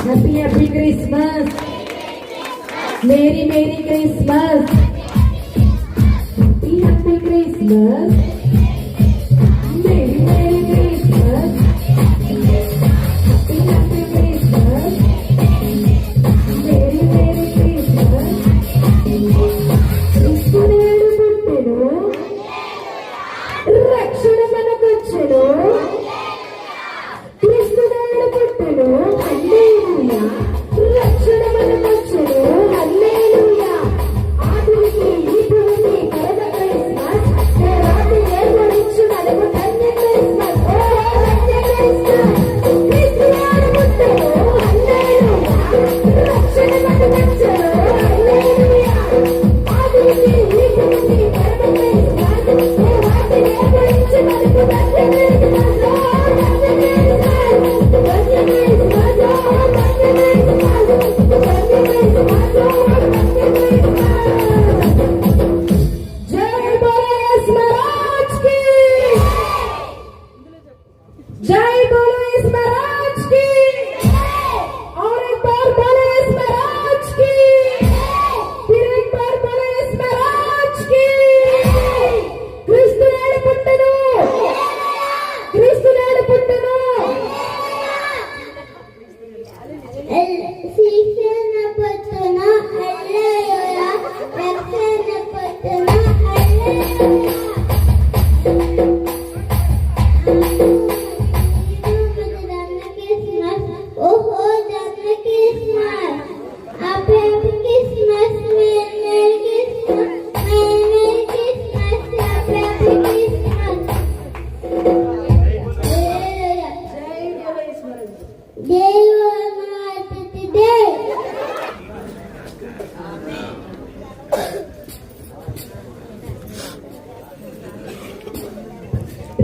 Happy Happy Christmas. Merry Merry Christmas. Happy Happy Christmas. Merry Merry Christmas. Happy Happy Christmas. Merry Merry Christmas. క్రిస్తునేడు పుట్టెను, రక్షణ మనకొచ్చెను. క్రిస్తునేడు పుట్టెను, హల్లెలూయా. రక్షణ మనకొచ్చెను, హల్లెలూయా. ఆదికి ఈపుడికి కలద Christmas, రాతి ఏర్పడించు నలుగు ధన్య Christmas. ఓ ధన్య Christmas. క్రిస్తునేడు పుట్టెను, హల్లెలూయా. రక్షణ మనకొచ్చెను, హల్లెలూయా. ఆదికి ఈపుడికి కలద క్రిస్మస్, రాతి ఏర్పడించు నలుగు ధన్య క్రిస్మస్. जय बोलो इस महाराज की, और एक बार बोलो इस महाराज की, फिर एक बार बोलो इस महाराज की. క్రీస్తునేడు పుట్టెను, క్రీస్తునేడు పుట్టెను. శిక్షణ పుట్టెను, హల్లెలూయా. రక్షణ పుట్టెను, హల్లెలూయా. ఓహో జన్మ Christmas. Happy happy Christmas. Merry merry Christmas. Merry merry Christmas. Happy happy Christmas. Hallelujah. జై మాతాకి జై.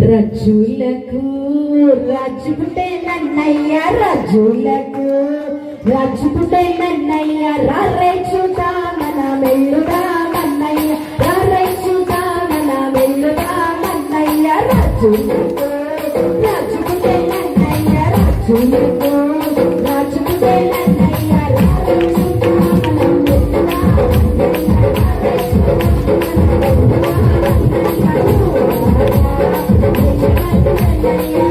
రజులకు రాజు పుట్టే నన్నయ్య, రజులకు రాజు పుట్టే నన్నయ్య. రారే చూద్దామన మెల్లుదామన్నయ్య, రారే చూద్దామన మెల్లుదామన్నయ్య. రజులకు రాజు పుట్టే నన్నయ్య, రజులకు రాజు పుట్టే నన్నయ్య. రారే చూద్దామన మెల్లుదామన్నయ్య, రారే చూద్దామన మెల్లుదామన్నయ్య.